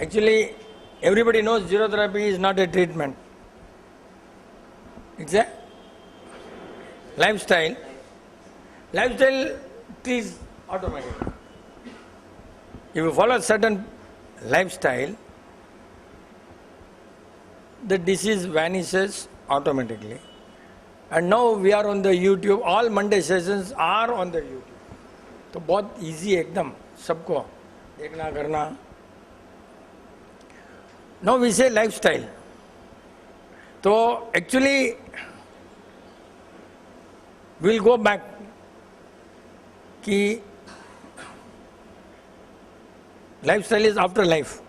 Actually, everybody knows zero therapy is not a treatment. It's a lifestyle. Lifestyle is automatic. If you follow a certain lifestyle, the disease vanishes automatically. And now we are on the YouTube. All Monday sessions are on the YouTube. तो बहुत easy है एकदम सबको देखना करना. Now we say lifestyle. तो actually we'll go back कि lifestyle is after life,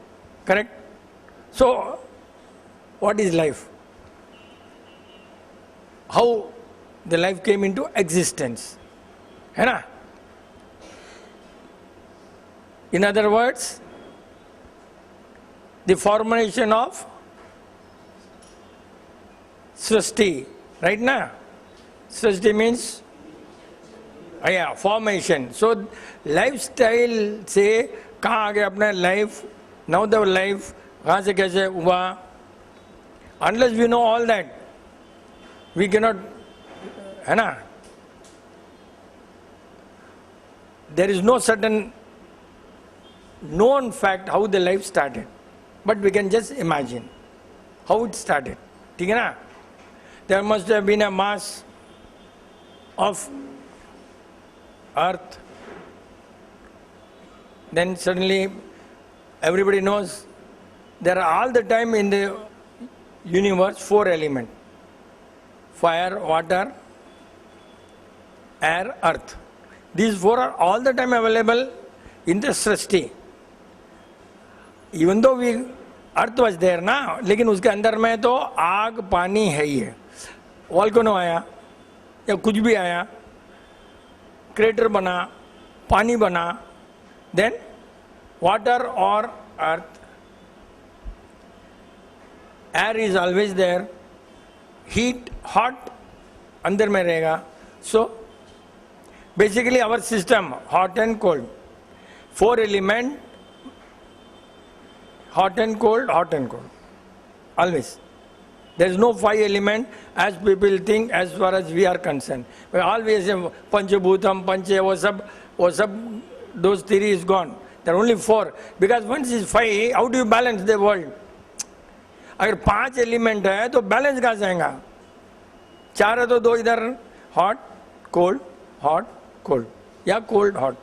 correct? So what is life? How the life came into existence, है ना? In other words, the formation of Srishti, right now? Srishti means yeah, formation. So lifestyle से कहाँ आ गया अपना life, now the life कहाँ से कैसे हुआ? Unless we know all that, we cannot, है ना? There is no certain known fact how the life started, but we can just imagine how it started. ठीक है ना? There must have been a mass of earth. Then suddenly everybody knows there are all the time in the universe 4 elements: fire, water, air, earth. These 4 are all the time available in the Srishti. Even though earth was there ना, लेकिन उसके अंदर में तो आग पानी है ही है. वॉल्केनो आया या कुछ भी आया, क्रेटर बना, पानी बना, then water or earth, air is always there, heat, hot अंदर में रहेगा. So basically our system, hot and cold, 4 element, hot and cold, always. There is no 5 element as people think as far as we are concerned. We always say Panchabhutam, Panche, वो सब, those theory is gone. There are only 4. Because once is 5, how do you balance the world? अगर 5 element है तो balance कहाँ से आएगा? 4 है तो 2 इधर hot, cold, या cold, hot.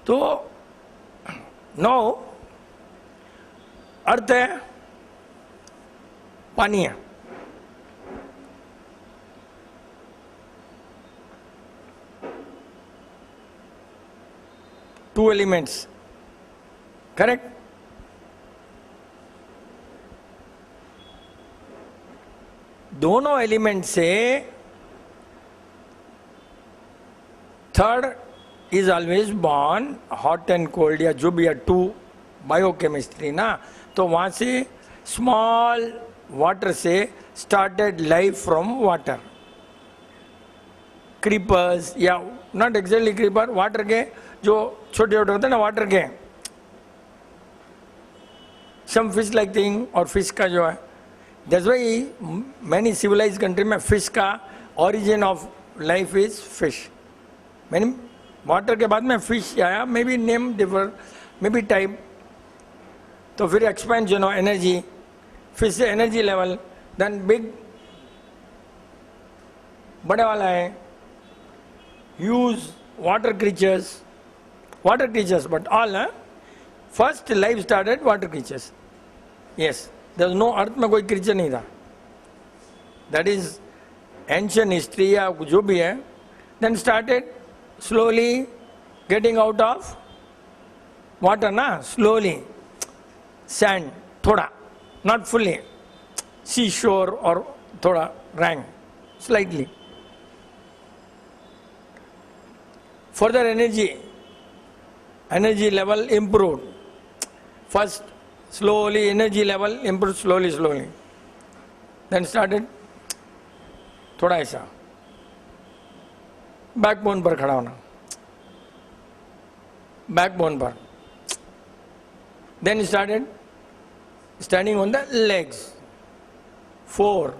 तो now अर्थ है, पानी है. Two elements, correct? दोनों एलिमेंट से third is always born, hot and cold या जो भी है, 2 बायोकेमिस्ट्री ना. तो वहां से स्मॉल वाटर से started life from water. Creepers या नॉट एग्जैक्टली क्रीपर, वाटर के जो छोटे छोटे होते हैं ना वाटर के, सम फिश लाइक थिंग, और फिश का जो है, that's why many civilised country में फिश का origin of life is fish. मैंने वाटर के बाद में फिश आया, maybe name differ, maybe type. तो फिर एक्सपेंशन ऑफ एनर्जी, फिर से एनर्जी लेवल, देन बिग बड़े वाला है, huge water creatures, but all first life started water creatures. Yes, there was no earth में कोई creature नहीं था. That is ancient history या जो भी है. Then started slowly getting out of water ना, slowly sand थोड़ा, not fully, seashore और थोड़ा rang, slightly. Further energy level improved. First slowly energy level improved, slowly. Then started थोड़ा ऐसा बैकबोन पर खड़ा होना, बैकबोन पर. Then started standing on the legs. 4.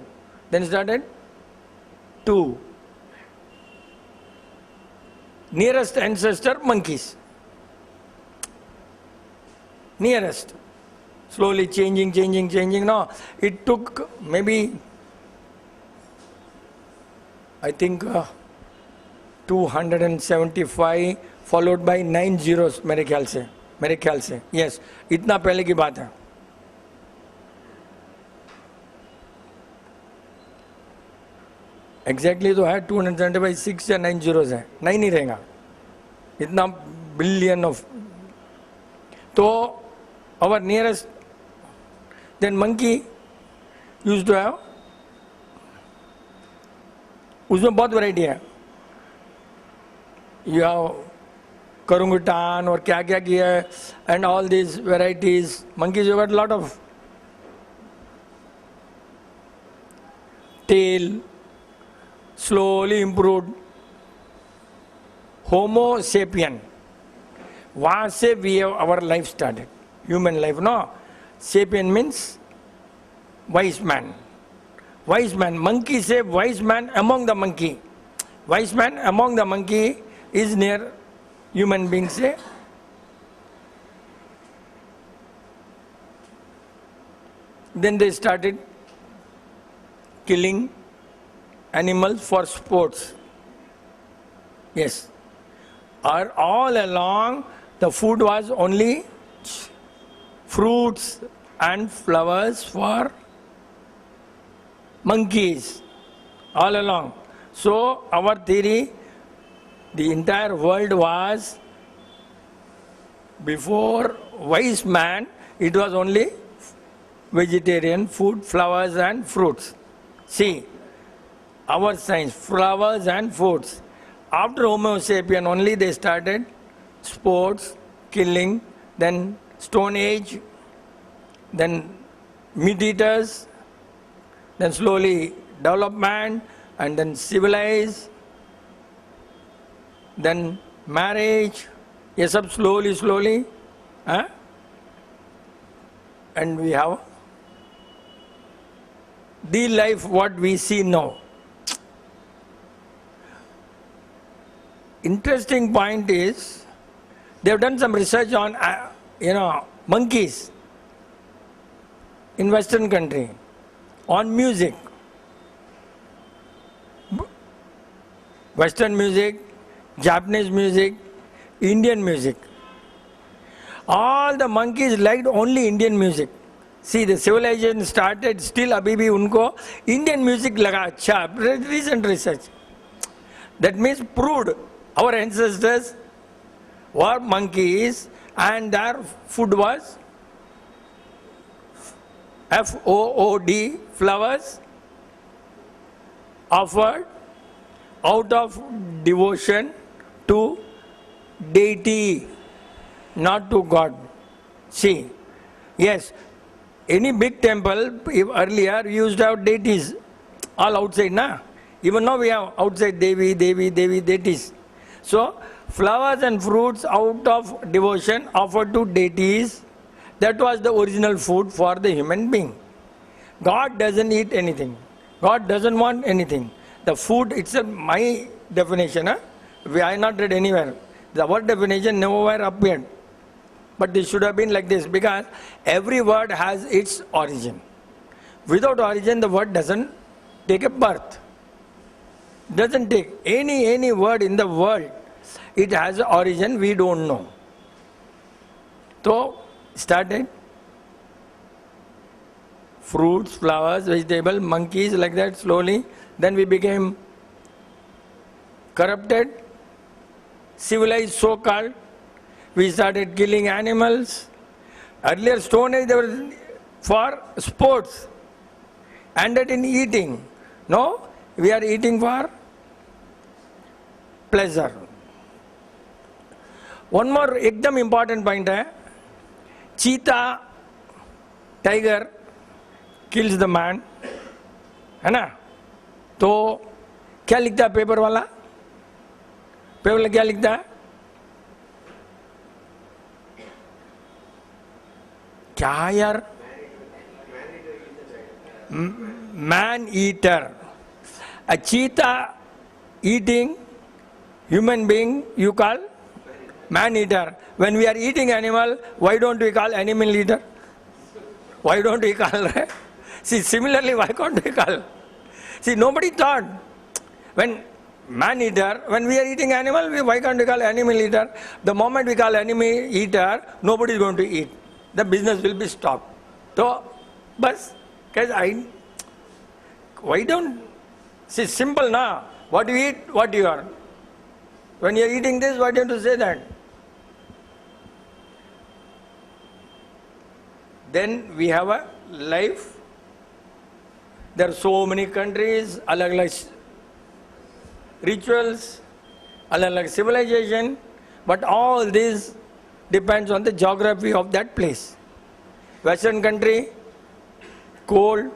Then started 2. Nearest ancestor, monkeys. Nearest. Slowly changing. No, it took maybe, I think, 275 followed by 9 zeros मेरे ख्याल से. Yes, इतना पहले की बात है. Exactly तो है 275 6 या 9 zeros है. 9 ही रहेगा. इतना billion of. तो our nearest, then monkey used to have, उसमें बहुत वैरायटी है. You have करंगुटान और क्या क्या किया है, and all these varieties. Monkeys, you got a lot of tail, slowly improved. Homo sapien, वहाँ से we have our life started. Human life, no? Sapien means wise man. Wise man. Monkey say wise man among the monkey. Wise man among the monkey is near human being say. Then they started killing animals for sports. Yes. Or all along the food was only fruits and flowers for monkeys all along. So our theory, the entire world was, before wise man, it was only vegetarian food, flowers and fruits. See, our science, flowers and fruits. After Homo sapien only they started sports, killing, then Stone Age, then meat eaters, then slowly development, and then civilized, then marriage, yes, up slowly, huh? And we have the life what we see now. Interesting point is, they have done some research on, monkeys in Western country, on music. Western music, Japanese music, Indian music. All the monkeys liked only Indian music. See, the civilization started, still abhi bhi unko Indian music laga acha. Recent research. That means proved our ancestors were monkeys and their food was FOOD, flowers, offered out of devotion to deity, not to God. See, yes, any big temple, earlier we used to have deities all outside, na? Even now we have outside Devi, deities. So, flowers and fruits out of devotion offered to deities, that was the original food for the human being. God doesn't eat anything. God doesn't want anything. The food itself, my definition, I have not read anywhere. The word definition nowhere appeared. But this should have been like this, because every word has its origin. Without origin, the word doesn't take a birth. Doesn't take any word in the world. It has an origin we don't know. So, started fruits, flowers, vegetable, monkeys, like that slowly. Then we became corrupted, civilized so-called. We started killing animals. Earlier Stone Age, they were for sports and that in eating. No, we are eating for pleasure. One more ekdam important point है, cheetah, tiger kills the man, है ना? तो क्या लिखता है paper वाला? Paper वाला क्या लिखता है? क्या यार? man eater. A cheetah eating human being you call man eater. When we are eating animal, why don't we call animal eater? Why don't we call? See, similarly, why can't we call? See, nobody thought when man eater, when we are eating animal, why can't we call animal eater? The moment we call animal eater, nobody is going to eat. The business will be stopped. So, bas, because why don't, see, simple na, what you eat, what you are. When you are eating this, why don't you say that? Then we have a life. There are so many countries, alag-alag rituals, alag-alag civilization, but all this depends on the geography of that place. Western country, cold,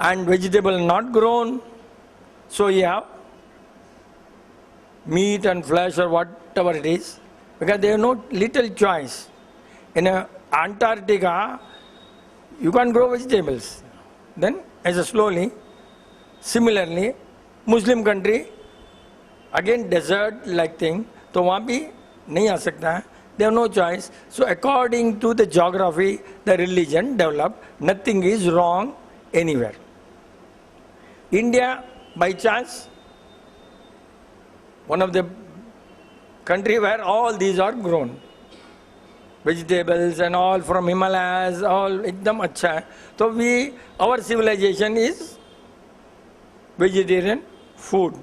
and vegetable not grown, so you have meat and flesh or whatever it is, because they have no little choice. In Antarctica, you can't grow vegetables. Then, as a slowly, similarly, Muslim country, again desert-like thing, तो वहाँ भी नहीं आ सकता है. They have no choice. So, according to the geography, the religion developed. Nothing is wrong anywhere. India, by chance, one of the country where all these are grown. Vegetables and all from Himalayas, all ekdam acha hai. So our civilization is vegetarian food.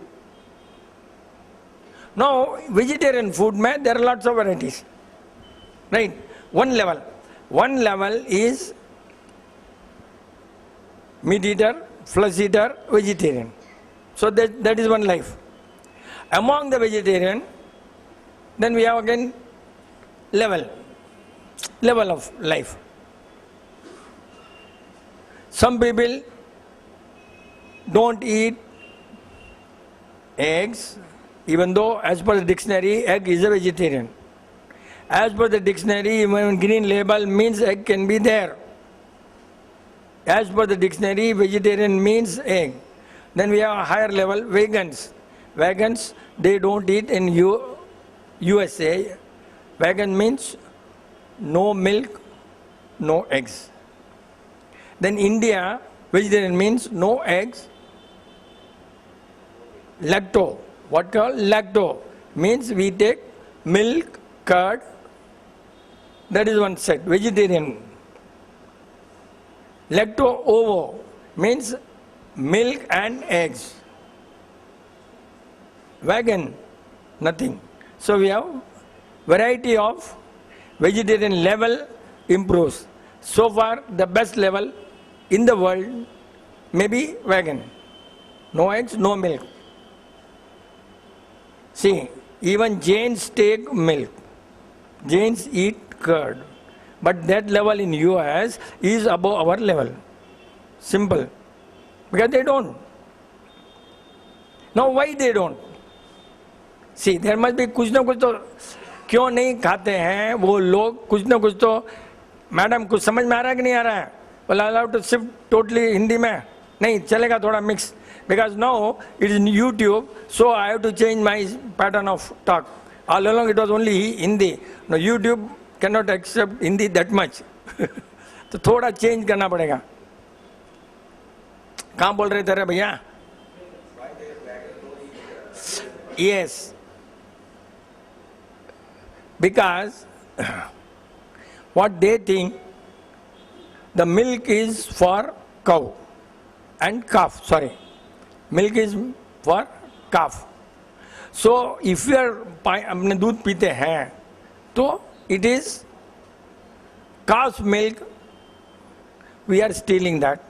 Now, vegetarian food, there are lots of varieties. Right? One level is meat eater, flesh eater, vegetarian. So that is one life. Among the vegetarian, then we have again level of life. Some people don't eat eggs, even though as per the dictionary, egg is a vegetarian. As per the dictionary, even green label means egg can be there. As per the dictionary, vegetarian means egg. Then we have a higher level, vegans. Vegans, they don't eat in USA. Vegan means no milk, no eggs. Then India, vegetarian means no eggs. Lacto, what called lacto means we take milk, curd. That is one set, vegetarian. Lacto ovo means milk and eggs. Vegan, nothing. So we have variety of vegetarian level improves. So far, the best level in the world may be vegan. No eggs, no milk. See, even Jains take milk. Jains eat curd. But that level in US is above our level. Simple. Because they don't. Now why they don't? See, there must be कुछ ना कुछ तो क्यों नहीं खाते हैं वो लोग कुछ ना कुछ तो मैडम कुछ समझ में आ रहा है कि नहीं आ रहा है? Well, I have to shift totally Hindi में नहीं चलेगा थोड़ा mix because now it is YouTube so I have to change my pattern of talk. All along it was only Hindi. Now YouTube cannot accept Hindi that much. तो थोड़ा change करना पड़ेगा. कहाँ बोल रहे थे रे भैया? Yes. Because what they think, the milk is for cow and calf, sorry. Milk is for calf. So if you are अपने दूध पीते हैं, तो it is cow's milk, we are stealing that.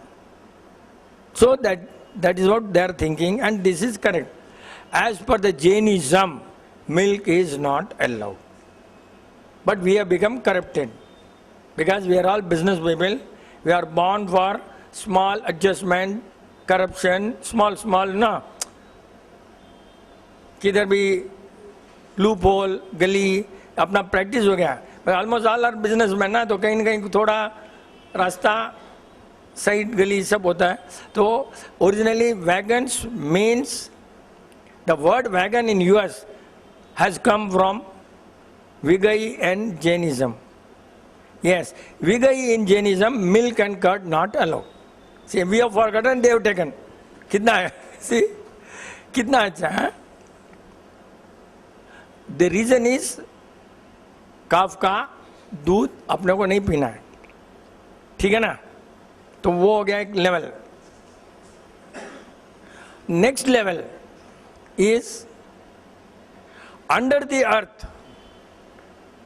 So that is what they are thinking and this is correct. As per the Jainism, milk is not allowed. But we have become corrupted because we are all business people. We are born for small adjustment, corruption, small, no. किधर भी loophole, गली, अपना practice हो गया. But almost all are businessmen ना, तो कहीं न कहीं थोड़ा रास्ता साइड गली सब होता है. तो originally wagons means the word wagon in US has come from Vigai and Jainism. Yes, Vigai in Jainism, milk and curd not allowed. See, we have forgotten, they have taken. कितना है? See, कितना अच्छा है? The reason is काफ का दूध अपने को नहीं पीना है, ठीक है ना? तो वो हो गया एक level. Next level is under the earth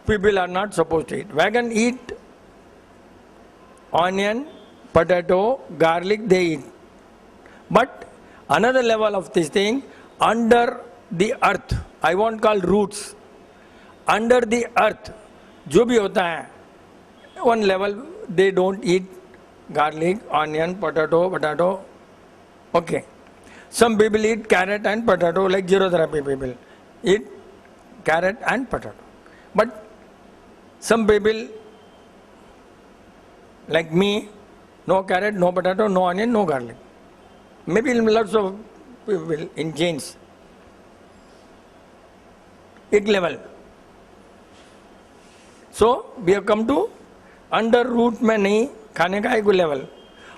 people are not supposed to eat. Vegan eat onion, potato, garlic, they eat. But another level of this thing, under the earth, I won't call roots, under the earth जो भी होता है, one level they don't eat garlic, onion, potato. Okay. Some people eat carrot and potato, like zero therapy people eat carrot and potato. But some people like me, no carrot, no potato, no onion, no garlic. Maybe lots of people in Jains. एक level. So we have come to under root में नहीं खाने का एक level.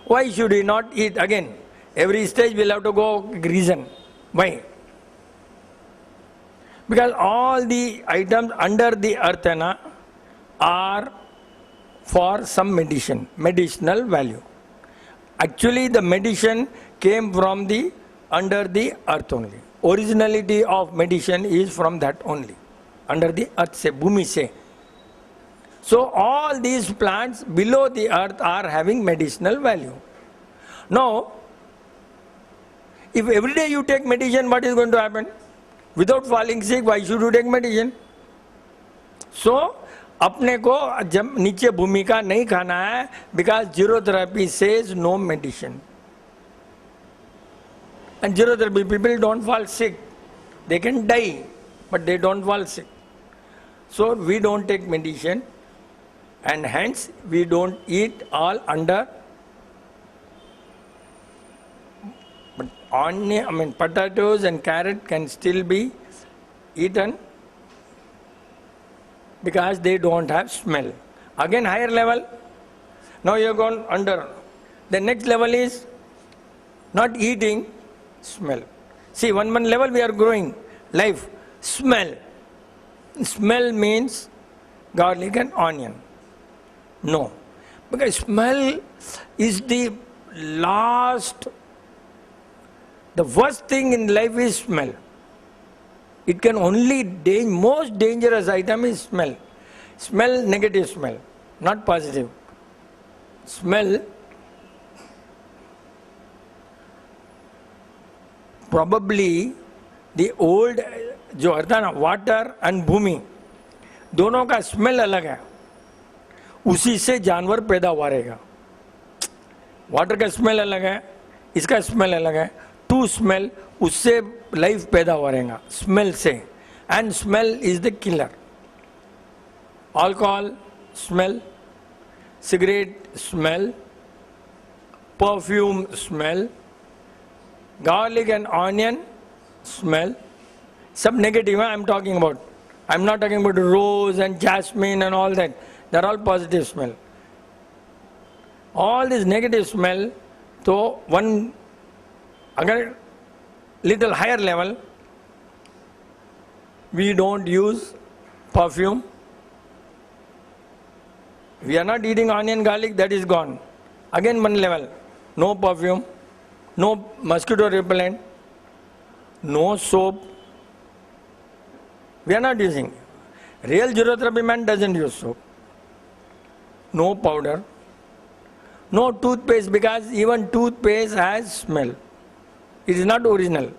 Why should we not eat again? Every stage we'll have to go reason. Why? Because all the items under the earth are for some medicine, medicinal value. Actually the medicine came from the under the earth only. Originality of medicine is from that only. Under the earth se, bhumi se. So all these plants below the earth are having medicinal value. Now, if every day you take medicine, what is going to happen? Without falling sick, why should you take medicine? So, अपने को जब नीचे भूमि का नहीं खाना है, because zero therapy says no medicine. And zero therapy people don't fall sick. They can die, but they don't fall sick. So we don't take medicine, and hence we don't eat all under. But onion, potatoes and carrot can still be eaten because they don't have smell. Again higher level. Now you have gone under. The next level is not eating, smell. See, one level we are growing. Life, smell. Smell means garlic and onion. No. Because smell is the last. The worst thing in life is smell. It can only, most dangerous item is smell. Smell, negative smell, not positive. Smell, probably the old, जो होता ना water and भूमि, दोनों का smell अलग है. उसी से जानवर पैदा हुआ रहेगा. Water का smell अलग है, इसका smell अलग है. टू स्मेल, उससे लाइफ पैदा हो रहेगा स्मेल से. And smell is the killer. Alcohol smell, cigarette smell, perfume smell, garlic and onion smell, सब नेगेटिव है. I am talking about, I am not talking about rose and jasmine and all that. They are all positive smell. All this negative smell. तो one अगर little higher level, we don't use perfume. We are not eating onion, garlic, that is gone. Again one level, no perfume, no mosquito repellent, no soap. We are not using. Real zero therapy man doesn't use soap. No powder, no toothpaste, because even toothpaste has smell. It is not original.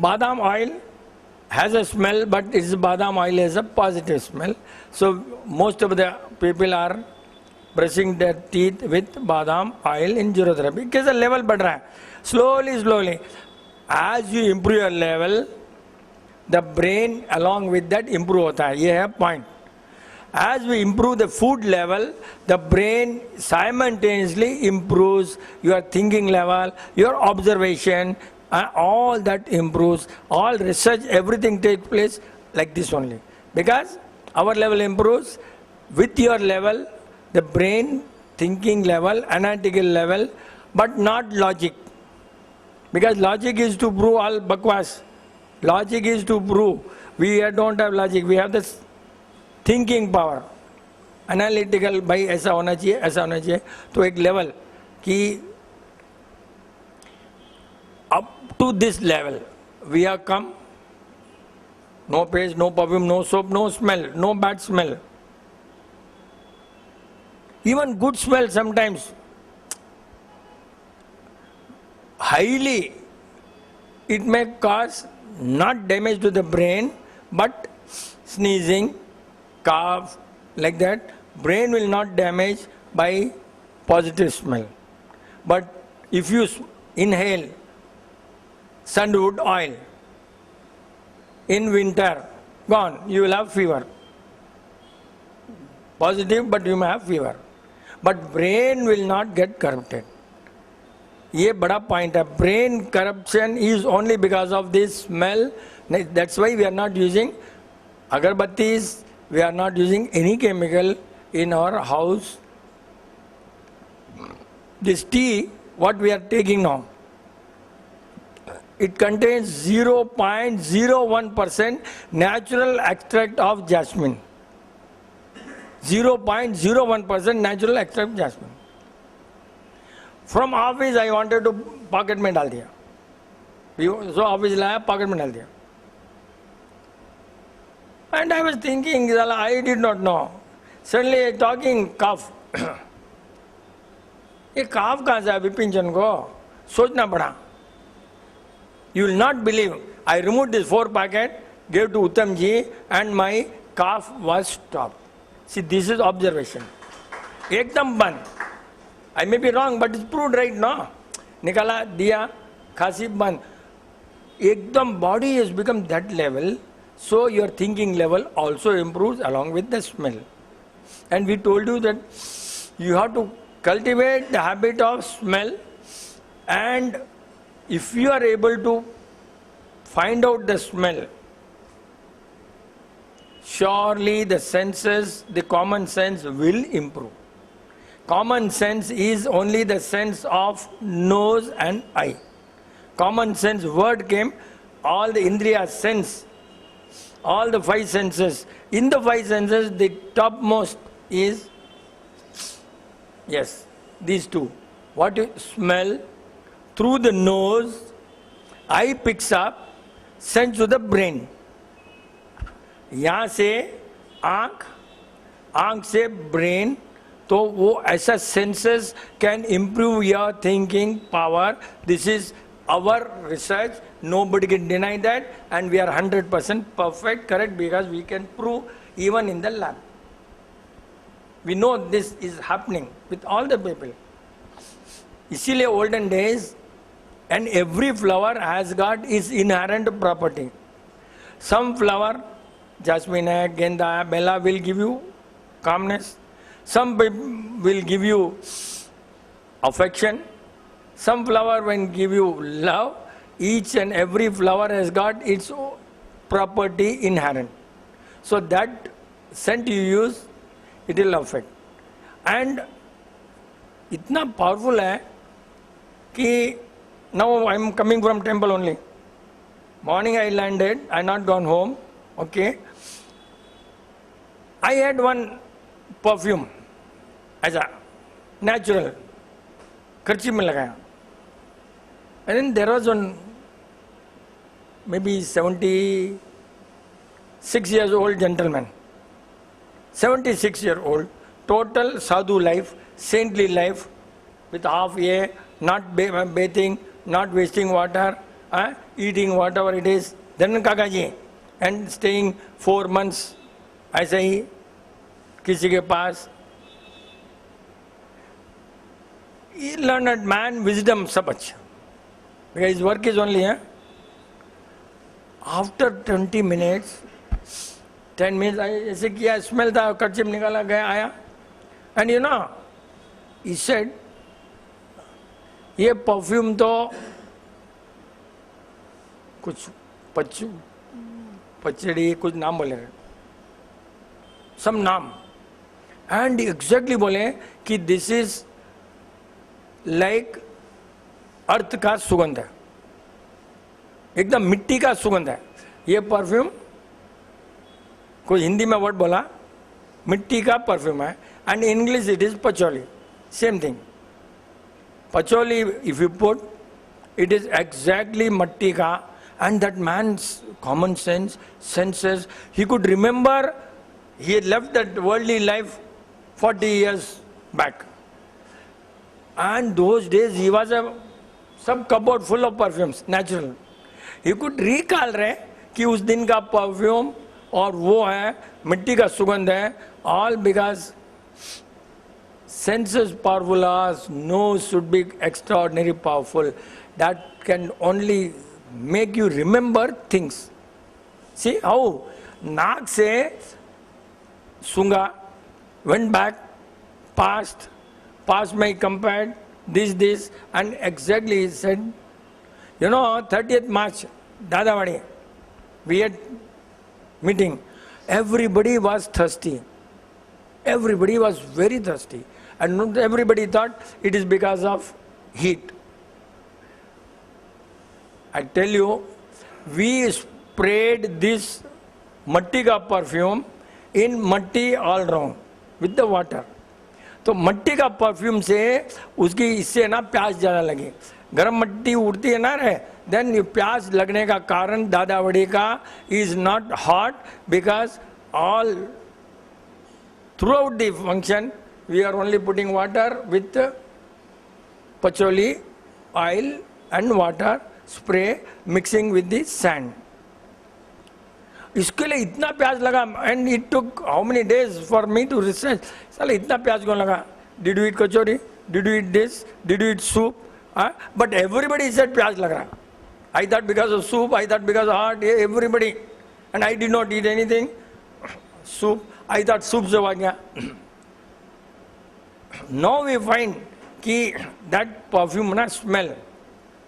Badam oil has a smell, but its badam oil has a positive smell. So most of the people are brushing their teeth with badam oil in zero therapy. कैसा level बढ़ रहा है? Slowly. As you improve your level, the brain along with that improve होता है. ये है point. As we improve the food level, the brain simultaneously improves your thinking level, your observation, all that improves. All research, everything takes place like this only. Because our level improves, with your level, the brain thinking level, analytical level, but not logic. Because logic is to prove all bakwas. Logic is to prove. We don't have logic, we have this thinking power. Analytical भाई ऐसा होना चाहिए, ऐसा होना चाहिए. तो एक level कि up to this level we are come. No paste, no perfume, no soap, no smell, no bad smell. Even good smell sometimes, highly, it may cause not damage to the brain, but sneezing, cough, like that, brain will not damage by positive smell. But if you inhale sandalwood oil in winter, gone, you will have fever. Positive, but you may have fever. But brain will not get corrupted. ये बड़ा point है. Brain corruption is only because of this smell. That's why we are not using agarbattis. We are not using any chemical in our house. This tea, what we are taking now, it contains 0.01% natural extract of jasmine. 0.01% natural extract jasmine. From office I wanted to pocket में डाल दिया. So office लाया, pocket में डाल दिया. And I was thinking, I did not know. Suddenly talking cough. ये cough कहाँ से विपिन जन को सोचना पड़ा. You will not believe. I removed this 4 packet, gave to Uttam ji, and my cough was stopped. See, this is observation. एकदम बंद. I may be wrong, but it's proved right now. निकाला दिया, खांसी बंद. एकदम body has become that level, so your thinking level also improves along with the smell. And we told you that you have to cultivate the habit of smell, and if you are able to find out the smell, surely the senses, the common sense will improve. Common sense is only the sense of nose and eye. Common sense word came, all the indriya sense, all the 5 senses. In the 5 senses, the topmost is, yes, these 2. What you smell through the nose, eye picks up, sends to the brain. यहाँ से आँख, आँख से brain, तो वो ऐसा senses can improve your thinking power. This is our research. Nobody can deny that, and we are 100% perfect, correct, because we can prove even in the lab. We know this is happening with all the people. इसीलिए olden days, and every flower has got its inherent property. Some flower, jasmine hai, genda hai, bella will give you calmness. Some will give you affection. Some flower will give you love. Each and every flower has got its property inherent. So that scent you use, it will affect. And इतना powerful है कि now I am coming from temple only. Morning I landed, I not gone home. Okay. I had one perfume as a natural. खर्ची में लगाया. And then there was one maybe 76 years old gentleman. 76-year-old, total sadhu life, saintly life, with half a, not bathing, not wasting water, eating whatever it is. Then Kakaji, and staying 4 months, ऐसे ही किसी के पास. He learned man, wisdom, सब अच्छा. Because his work is only, after 20 minutes, 10 minutes ऐसे किया, smell था, कर्चिप निकाला, गया, आया. And you know, he said, ये परफ्यूम तो कुछ पचड़ी कुछ नाम बोले, सम नाम, एंड एग्जैक्टली बोले कि दिस इज लाइक अर्थ का सुगंध है, एकदम मिट्टी का सुगंध है ये परफ्यूम. कोई हिंदी में वर्ड बोला, मिट्टी का परफ्यूम है. And in English it is patchouli, same thing. Patchouli if you put, it is exactly matti ka. And that man's common senses, he could remember he had left that worldly life 40 years back. And those days he was some cupboard full of perfumes, natural. He could recall रहे कि उस दिन का perfume और वो है मिट्टी का सुगंध है, all because senses powerful, nose should be extraordinary powerful. That can only make you remember things. See how नाक से सूंघा, went back, past may compared this, and exactly he said, you know, 30th March, Dadawadi, we had meeting. Everybody was thirsty. Everybody was very thirsty. And everybody thought it is because of heat. I tell you, we sprayed this matti ka perfume in matti all round with the water. तो मट्टी का perfume से उसकी इससे ना प्यास ज़्यादा लगी. गर्म मट्टी उड़ती है ना रे, देन ये प्यास लगने का कारण दादावड़ी का is not hot because all throughout the function we are only putting water with pacholi oil and water spray mixing with the sand. इसके लिए इतना प्यास लगा, and it took how many days for me to research. साला इतना प्यास क्यों लगा? Did you eat kachori? Did you eat this? Did you eat soup? But everybody said प्यास लग रहा. I thought because of soup, I thought because of heart, everybody, and I did not eat anything. Soup, I thought soup से हुआ क्या? Now we find कि that perfume ना smell,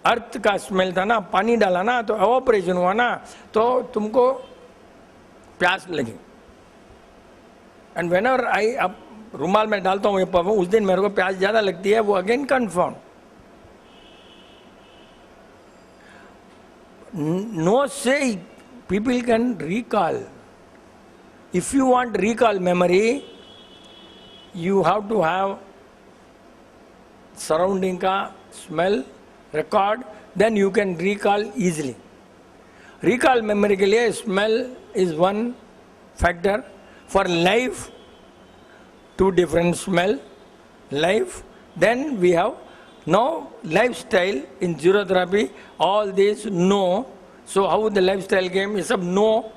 अर्थ का smell था ना, पानी डाला ना तो evaporation हुआ ना, तो तुमको प्यास लगी. एंड whenever I अब रुमाल में डालता हूँ ये परफ्यूम, उस दिन मेरे को प्यास ज़्यादा लगती है, वो again confirm. No say people can recall. If you want recall memory, you have to have surrounding का smell record, then you can recall easily. Recall memory के लिए smell is one factor. For life, two different smell, life. Then we have now lifestyle in zero therapy. All these no. So how the lifestyle came is of no,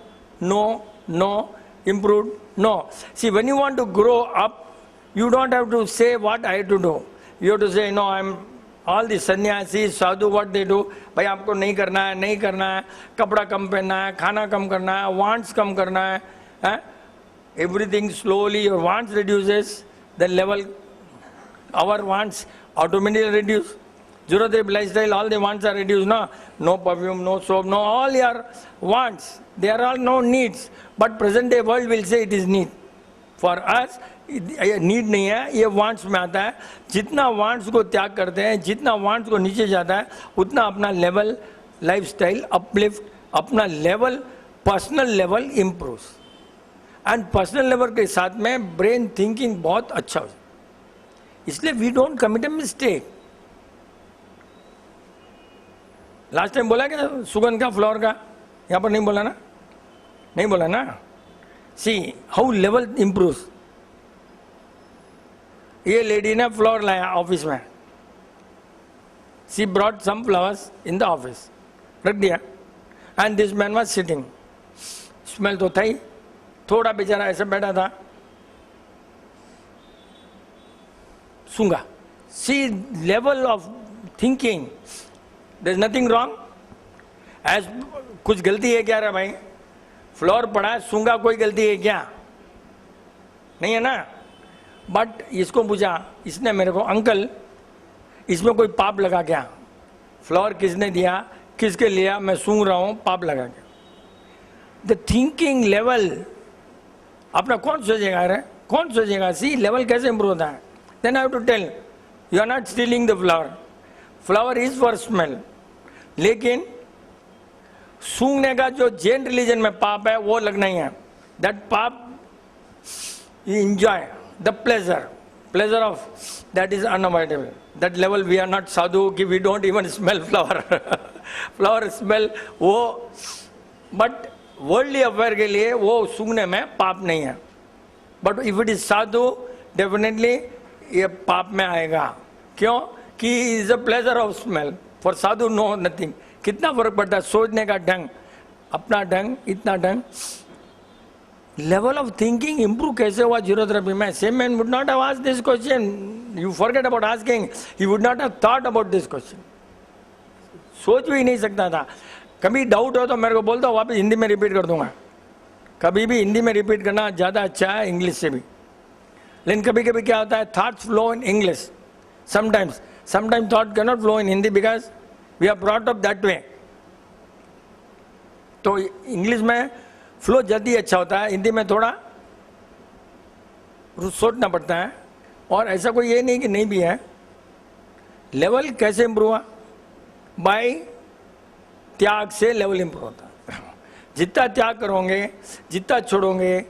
improved, no. See, when you want to grow up, you don't have to say what I have to do. You have to say, no, I'm all the sannyasis, sadhu, what they do, भाई आपको नहीं करना है, नहीं करना है, कपड़ा कम पहनना है, खाना कम करना है, wants कम करना है, everything slowly, your wants reduces, the level, our wants automatically reduce. Zero therapy lifestyle, all the wants are reduced, no perfume, no soap, no, all your wants, they are all no needs. But present day world will say it is need. For us, need नहीं है, ये wants में आता है. जितना wants को त्याग करते हैं, जितना वांट्स को नीचे जाता है, उतना अपना लेवल लाइफस्टाइल अपलिफ्ट, अपना level personal level improves. And personal level के साथ में ब्रेन थिंकिंग बहुत अच्छा हो. इसलिए we don't commit a mistake. Last time बोला क्या सुगंध का फ्लावर का? यहाँ पर नहीं बोला ना, नहीं बोला ना. See how level improves. ये लेडी ने फ्लावर लाया ऑफिस में. She brought some flowers in the office, रख दिया. And this man was sitting. Smell तो था ही, थोड़ा बेचारा ऐसे बैठा था, सूंघा. See level of thinking, there is nothing wrong. As कुछ गलती है क्या रे भाई? फ्लोर पड़ा है, सूंगा कोई गलती है क्या? नहीं है ना। बट इसको पूछा इसने मेरे को, अंकल इसमें कोई पाप लगा क्या? फ्लोर किसने दिया, किसके लिया, मैं सूंघ रहा हूं, पाप लगा क्या? द थिंकिंग लेवल अपना कौन सोचेगा? अरे कौन सोचेगा? सी लेवल कैसे इंप्रूव होता है? Then I have to tell you are not stealing the flower, flower is for smell. लेकिन सूंघने का जो जैन रिलीजन में पाप है वो लगना ही है। दैट पाप you enjoy the pleasure of that is unavoidable. That level we are not sadhu कि we don't even smell flower flower smell वो, but worldly affair के लिए वो सूंघने में पाप नहीं है। but if it is sadhu definitely ये पाप में आएगा। क्यों? कि is a pleasure of smell, for sadhu no nothing। कितना फर्क पड़ता है सोचने का ढंग, अपना ढंग, इतना ढंग। लेवल ऑफ थिंकिंग इंप्रूव कैसे हुआ जीरोथेरेपी में? Same man would not have asked this question, you forget about asking, he would not have thought about this question. सोच भी नहीं सकता था। कभी डाउट हो तो मेरे को बोल दो, वापस हिंदी में रिपीट कर दूंगा। कभी भी हिंदी में रिपीट करना ज़्यादा अच्छा है इंग्लिश से भी। लेकिन कभी कभी क्या होता है, thoughts flow in English sometimes thought can not flow in Hindi because we are brought up that way. तो इंग्लिश में फ्लो जल्दी अच्छा होता है, हिंदी में थोड़ा सोचना पड़ता है। और ऐसा कोई ये नहीं कि नहीं भी है। लेवल कैसे इंप्रूव हुआ? बाय त्याग से लेवल इंप्रूव होता है। जितना त्याग करोगे, जितना छोड़ोगे,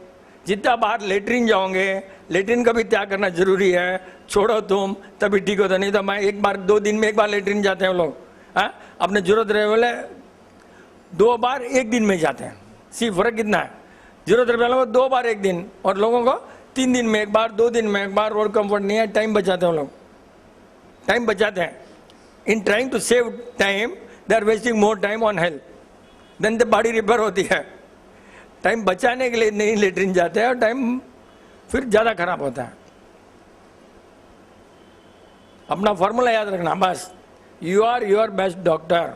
जितना बाहर लेटरिन जाओगे, लेटरिन का भी त्याग करना जरूरी है। छोड़ो तुम तभी ठीक होता, नहीं तो मैं एक बार 2 दिन में 1 बार लेटरिन जाते हैं लोग। अपने जरूरत रहे बोले 2 बार 1 दिन में जाते हैं। सी फर्क कितना है? जरूरत रहे वालों को 2 बार 1 दिन, और लोगों को 3 दिन में 1 बार, 2 दिन में 1 बार। और कंफर्ट नहीं है, टाइम बचाते हैं लोग, टाइम बचाते हैं। In trying to save time they are wasting more time on health then the body repair होती है। टाइम बचाने के लिए नहीं लेटरिन जाते हैं और टाइम फिर ज़्यादा खराब होता है। अपना फॉर्मूला याद रखना बस, you are your best doctor,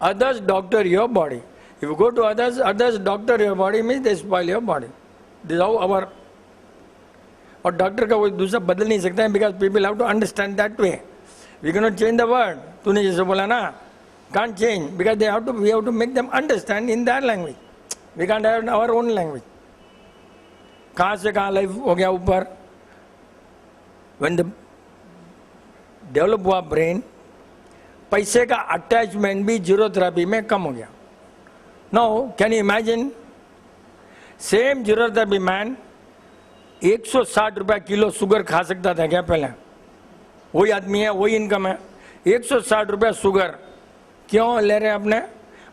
others doctor your body. If you go to others doctor your body means they spoil your body. This is how our, और डॉक्टर का कोई दूसरा बदल नहीं सकता है because people have to understand that way. We cannot change the word. तूने जैसे बोला ना, can't change because we have to make them understand in their language. We can't have our own language. कहाँ से कहाँ लाइफ हो गया ऊपर। When the डेवलप हुआ ब्रेन, पैसे का अटैचमेंट भी जीरोथेरेपी में कम हो गया। Now, can you imagine? Same zero therapy man 160 रुपया किलो शुगर खा सकता था क्या पहले? वही आदमी है, वही इनकम है, 160 रुपया शुगर क्यों ले रहे हैं अपने?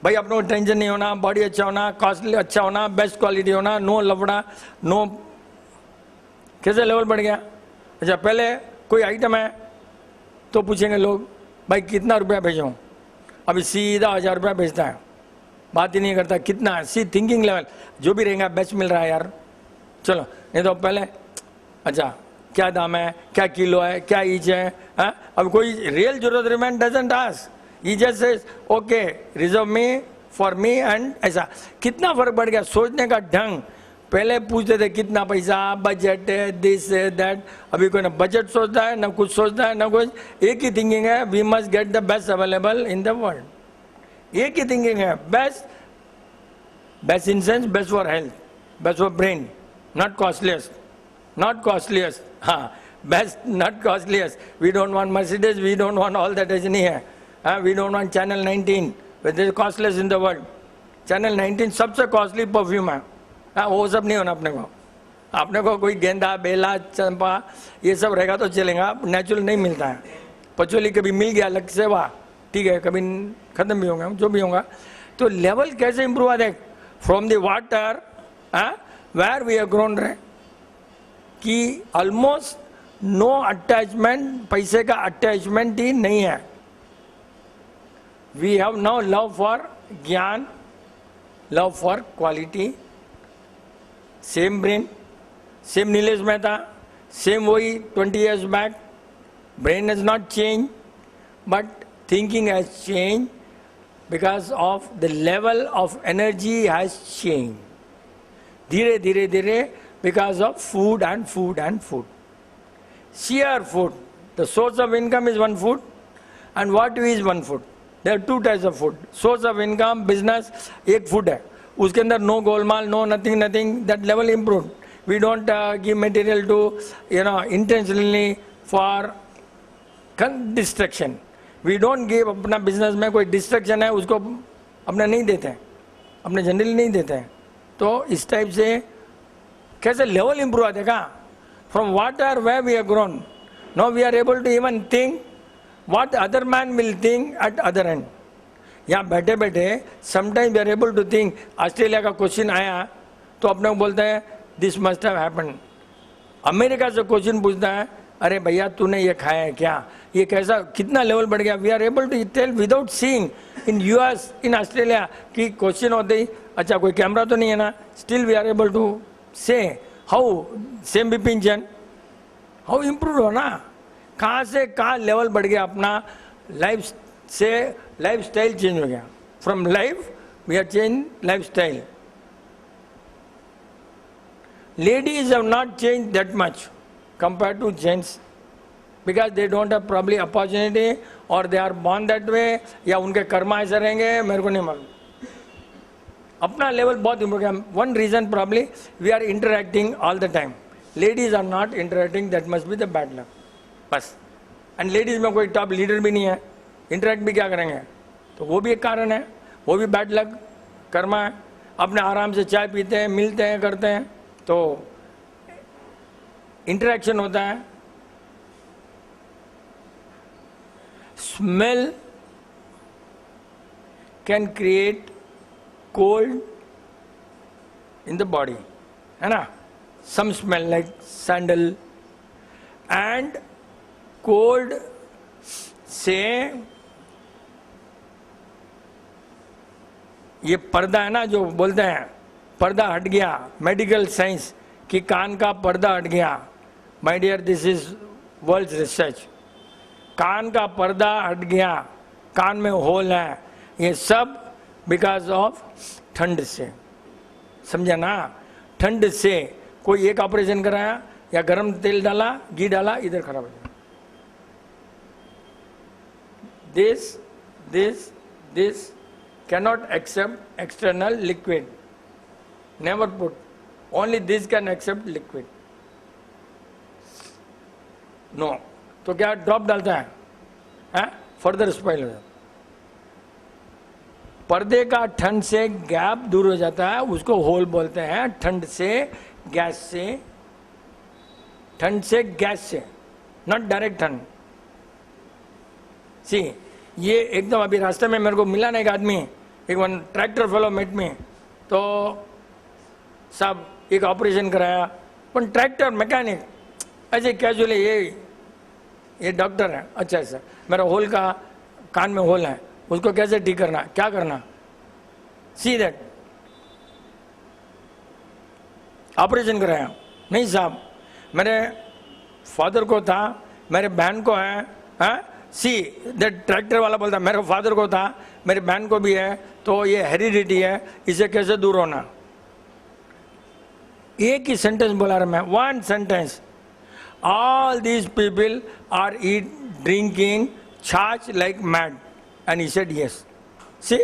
भाई अपने को टेंशन नहीं होना, बॉडी अच्छा होना, कॉस्टली अच्छा होना, बेस्ट क्वालिटी होना, नो लफड़ा, नो। कैसे लेवल बढ़ गया? अच्छा पहले कोई आइटम है तो पूछेंगे लोग भाई कितना रुपया भेजूँ, अभी सीधा 1000 रुपया भेजता है, बात ही नहीं करता कितना है। सी थिंकिंग लेवल जो भी रहेगा बेस्ट मिल रहा है यार, चलो। नहीं तो पहले अच्छा क्या दाम है, क्या किलो है, क्या ईच है, अब कोई रियल जरूरत man doesn't ask, he just says okay reserve me for me and. ऐसा कितना फर्क पड़ गया सोचने का ढंग। पहले पूछते थे कितना पैसा, बजट है, दिस है दैट। अभी कोई ना बजट सोचता है, ना कुछ सोचता है, ना कुछ। एक ही थिंकिंग है, we must get the best available in the world. एक ही थिंकिंग है, best, best in sense best for health, best for brain, not costliest, not costliest. हाँ best not costliest. We don't want Mercedes, we don't want all that, ऐसे नहीं है। We don't want Chanel 19 which is costless in the world. Chanel 19 सबसे costly perfume है। वो सब नहीं होना अपने को। अपने को कोई गेंदा, बेला, चंपा ये सब रहेगा तो चलेगा, नेचुरल नहीं मिलता है। पचोली कभी मिल गया अलग से वाह ठीक है, कभी खत्म भी होंगे, जो भी होगा। तो लेवल कैसे इंप्रूव हुआ देख, from the water where we have grown रहे कि ऑलमोस्ट नो अटैचमेंट, पैसे का अटैचमेंट ही नहीं है। We have now love for ज्ञान, love for quality. Same brain, same Nilesh Mehta, same वही 20 years back. Brain has not change but thinking has changed, because of the level of energy has changed. Dhire, dhire, dhire, because of food and food and food. Sheer food. The source of income is one food, and what is one food? There are two types of food. Source of income, business, एक food है. उसके अंदर no Golmaal, no nothing. That level improved. We don't give material to, intentionally for distraction. We don't give अपना business में कोई distraction है उसको अपना नहीं देते हैं, अपने जनरली नहीं देते हैं. तो इस टाइप से कैसे लेवल इंप्रूव आते का? From water where we have grown, now we are able to even think what other man will think at other end. यहाँ बैठे बैठे sometimes we are able to think. Australia का question आया तो अपने को बोलते हैं this must have happened. America से क्वेश्चन पूछता है, अरे भैया तूने ये खाया है क्या, ये कैसा, कितना लेवल बढ़ गया. We are able to tell without seeing. In US, in Australia की क्वेश्चन होते ही अच्छा कोई कैमरा तो नहीं है ना, still we are able to say how same Bipin Jain how improve हो ना. कहाँ से कहाँ लेवल बढ़ गया अपना. लाइफ से लाइफ स्टाइल चेंज हो गया. From life we are change life style. Ladies have not changed that much compared to gents because they don't have probably opportunity or they are born that way या उनके कर्म ऐसे रहेंगे, मेरे को नहीं मालूम. अपना लेवल बहुत इम्प्रूव किया. One reason probably we are interacting all the time. Ladies are not interacting, that must be the bad luck. बस. And ladies में कोई top leader भी नहीं है, interact भी क्या करेंगे, तो वो भी एक कारण है, वो भी bad luck कर्मा है. अपने आराम से चाय पीते हैं, मिलते हैं, करते हैं, तो इंटरेक्शन होता है. Smell can create cold in the body, है ना. Some smell like sandal and cold से ये पर्दा है ना जो बोलते हैं, पर्दा हट गया. मेडिकल साइंस कि कान का पर्दा हट गया. My dear, this is world research. कान का पर्दा हट गया, कान में होल है, ये सब बिकॉज ऑफ ठंड से. समझा ना. ठंड से कोई एक ऑपरेशन कराया या गरम तेल डाला, घी डाला, इधर खराब हो जाए. This cannot accept external liquid. Never put. Only this can accept liquid. No. तो क्या ड्रॉप डालता है, फर्दर स्पॉइल हो जाता. पर्दे का ठंड से गैप दूर हो जाता है, उसको होल बोलते हैं. ठंड से गैस से, ठंड से गैस से, नॉट डायरेक्ट ठंड. सी ये एकदम अभी रास्ते में मेरे को मिला ना एक आदमी, एक वन ट्रैक्टर फेलो मेट में, तो साहब एक ऑपरेशन कराया, पर ट्रैक्टर मैकेनिक ऐसे कैजुअली ये डॉक्टर है. अच्छा सर, मेरा होल का कान में होल है, उसको कैसे ठीक करना, क्या करना. सी दैट ऑपरेशन कराया. नहीं साहब, मेरे फादर को था, मेरे बहन को है. सी दैट ट्रैक्टर वाला बोलता मेरे फादर को था, मेरे बहन को भी है, तो ये हेरिडिटी है, इसे कैसे दूर होना. एक ही सेंटेंस बोला रहा मैं, one sentence. All these people are eat drinking chaas like mad and he said yes. See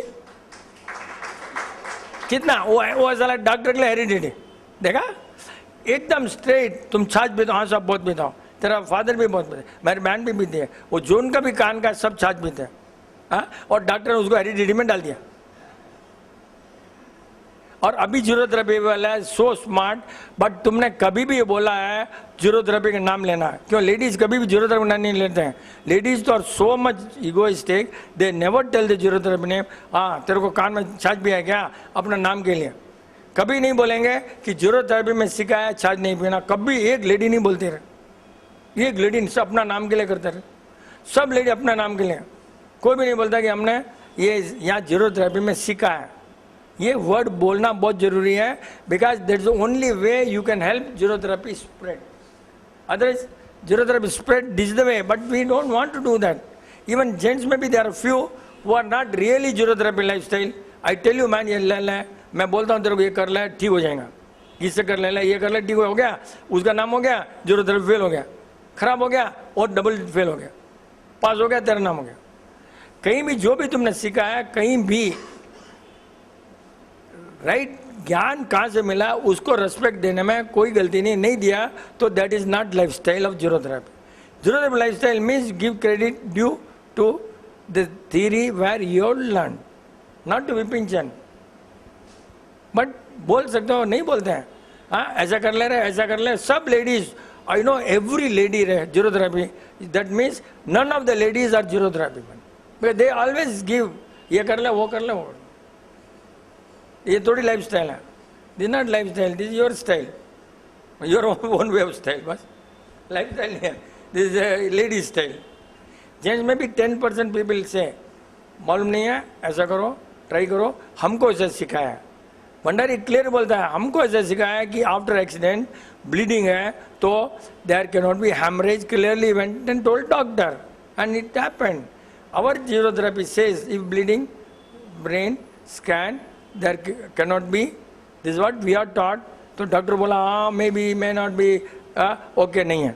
कितना वो ऐसा डॉक्टर के लिए हेरिडिटी देखा, एकदम स्ट्रेट. तुम छाछ पीते हो, हाँ सब बहुत पीता हूँ, तेरा फादर भी बहुत पीते, मेरी बहन भी पीती है, वो जोन का भी कान का सब छाछ पीते हैं. और डॉक्टर ने उसको हेरिडिटी में डाल दिया. और अभी जीरोथेरेपी वाला है सो स्मार्ट, बट तुमने कभी भी ये बोला है जीरोथेरेपी का नाम लेना, क्यों? लेडीज कभी भी जीरोथेरेपी का नाम नहीं लेते हैं. लेडीज तो are so much egoistic, they never tell the zero therapy name. हाँ तेरे को कान में छाछ भी है क्या, अपना नाम के लिए. कभी नहीं बोलेंगे कि जीरोथेरेपी में सिखाया छाछ नहीं पीना. कभी एक लेडी नहीं बोलती रहे, एक लेडी सब अपना नाम के लिए करते रहे. सब लेडी अपना नाम के लिए, कोई भी नहीं बोलता कि हमने ये यहाँ जीरोथेरेपी में सीखा है. ये वर्ड बोलना बहुत जरूरी है, because that is the only way you can help zero therapy spread. Otherwise zero therapy spread this the way, but we don't want to do that. Even gents में भी there are few who are not really zero therapy lifestyle. I tell you man, ये ले ले, मैं बोलता हूँ तेरे को ये कर ले ठीक हो जाएगा, इससे कर ले, ये कर ले ठीक हो गया, उसका नाम हो गया जीरो थेरेपी, फेल हो गया, खराब हो गया और डबल फेल हो गया, पास हो गया तेरा नाम हो गया। कहीं भी जो भी तुमने सीखा है, कहीं भी राइट ज्ञान कहाँ से मिला उसको रेस्पेक्ट देने में कोई गलती नहीं दिया तो that is not life style of zero therapy. Zero therapy life style means give credit due to the theory where you learn, not to Vipin Chand. But बोल सकते हो, नहीं बोलते हैं, हाँ ऐसा कर ले रहे, ऐसा कर ले. सब ladies, I know every lady रहे zero therapy, that means none of the ladies are zero therapy man, because they always give, ये कर ले वो कर ले वो. ये थोड़ी लाइफ स्टाइल है, this not life style, this your style, your own way of style. बस लाइफ स्टाइल नहीं है, दिस लेडी स्टाइल. जेंट्स में भी 10% पीपल से मालूम नहीं है, ऐसा करो ट्राई करो, हमको ऐसा सिखाया है. भंडारी क्लियर बोलता है हमको ऐसा सिखाया है कि आफ्टर एक्सीडेंट ब्लीडिंग है तो there can not be haemorrhage, clearly went and told doctor and it happened. Our zero therapy says if bleeding brain scan there cannot be, this is what we are taught. तो doctor बोला हाँ may be may not be, okay नहीं है,